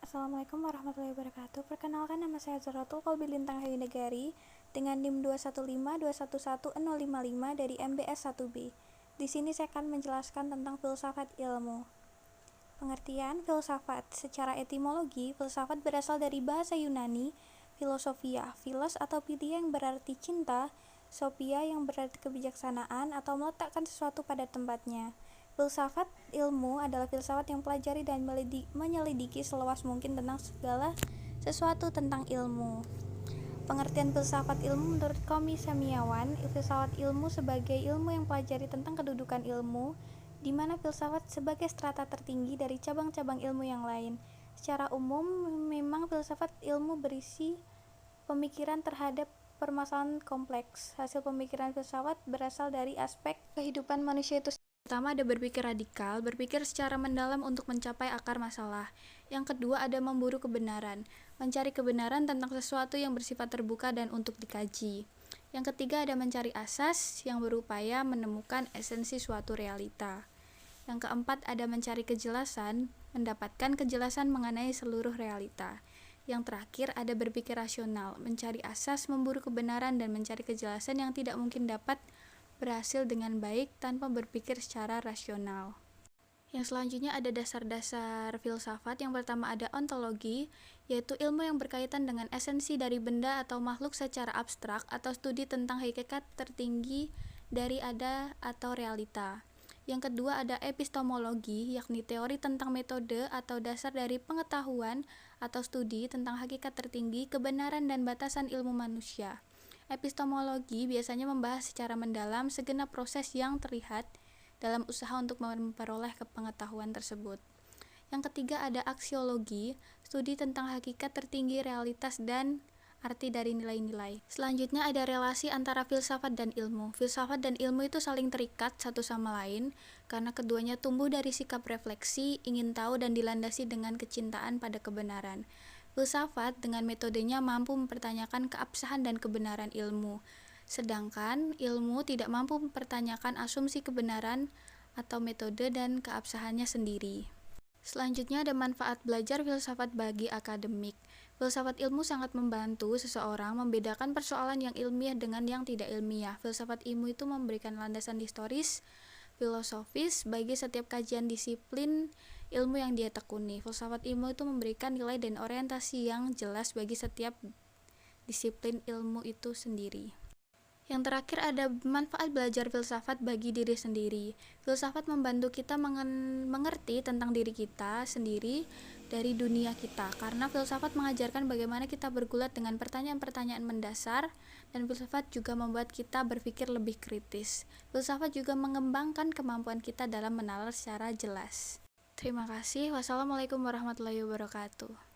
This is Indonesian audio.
Assalamualaikum warahmatullahi wabarakatuh. Perkenalkan, nama saya Zaratul Kolbi Lintang Hayu Negari dengan NIM 215211055 dari MBS 1B. Di sini saya akan menjelaskan tentang filsafat ilmu. Pengertian filsafat secara etimologi, filsafat berasal dari bahasa Yunani filosofia, philos atau philia yang berarti cinta, sophia yang berarti kebijaksanaan atau meletakkan sesuatu pada tempatnya. Filsafat ilmu adalah filsafat yang pelajari dan menyelidiki seluas mungkin tentang segala sesuatu tentang ilmu. Pengertian filsafat ilmu menurut Komi Semiawan, filsafat ilmu sebagai ilmu yang pelajari tentang kedudukan ilmu, di mana filsafat sebagai strata tertinggi dari cabang-cabang ilmu yang lain. Secara umum, memang filsafat ilmu berisi pemikiran terhadap permasalahan kompleks. Hasil pemikiran filsafat berasal dari aspek kehidupan manusia itu. Pertama, ada berpikir radikal, berpikir secara mendalam untuk mencapai akar masalah. Yang kedua, ada memburu kebenaran, mencari kebenaran tentang sesuatu yang bersifat terbuka dan untuk dikaji. Yang ketiga, ada mencari asas yang berupaya menemukan esensi suatu realita. Yang keempat, ada mencari kejelasan, mendapatkan kejelasan mengenai seluruh realita. Yang terakhir, ada berpikir rasional, mencari asas, memburu kebenaran, dan mencari kejelasan yang tidak mungkin dapat berhasil dengan baik tanpa berpikir secara rasional. Yang selanjutnya ada dasar-dasar filsafat. Yang pertama ada ontologi, yaitu ilmu yang berkaitan dengan esensi dari benda atau makhluk secara abstrak atau studi tentang hakikat tertinggi dari ada atau realita. Yang kedua ada epistemologi, yakni teori tentang metode atau dasar dari pengetahuan atau studi tentang hakikat tertinggi, kebenaran dan batasan ilmu manusia. Epistemologi biasanya membahas secara mendalam segenap proses yang terlihat dalam usaha untuk memperoleh pengetahuan tersebut. Yang ketiga ada aksiologi, studi tentang hakikat tertinggi, realitas, dan arti dari nilai-nilai. Selanjutnya ada relasi antara filsafat dan ilmu. Filsafat dan ilmu itu saling terikat satu sama lain karena keduanya tumbuh dari sikap refleksi, ingin tahu, dan dilandasi dengan kecintaan pada kebenaran. Filsafat dengan metodenya mampu mempertanyakan keabsahan dan kebenaran ilmu, sedangkan ilmu tidak mampu mempertanyakan asumsi kebenaran atau metode dan keabsahannya sendiri. Selanjutnya ada manfaat belajar filsafat bagi akademik. Filsafat ilmu sangat membantu seseorang membedakan persoalan yang ilmiah dengan yang tidak ilmiah. Filsafat ilmu itu memberikan landasan historis, filosofis bagi setiap kajian disiplin ilmu yang dia tekuni. Filsafat ilmu itu memberikan nilai dan orientasi yang jelas bagi setiap disiplin ilmu itu sendiri. Yang terakhir ada manfaat belajar filsafat bagi diri sendiri. Filsafat membantu kita mengerti tentang diri kita sendiri dari dunia kita, karena filsafat mengajarkan bagaimana kita bergulat dengan pertanyaan-pertanyaan mendasar, dan filsafat juga membuat kita berpikir lebih kritis. Filsafat juga mengembangkan kemampuan kita dalam menalar secara jelas. Terima kasih. Wassalamualaikum warahmatullahi wabarakatuh.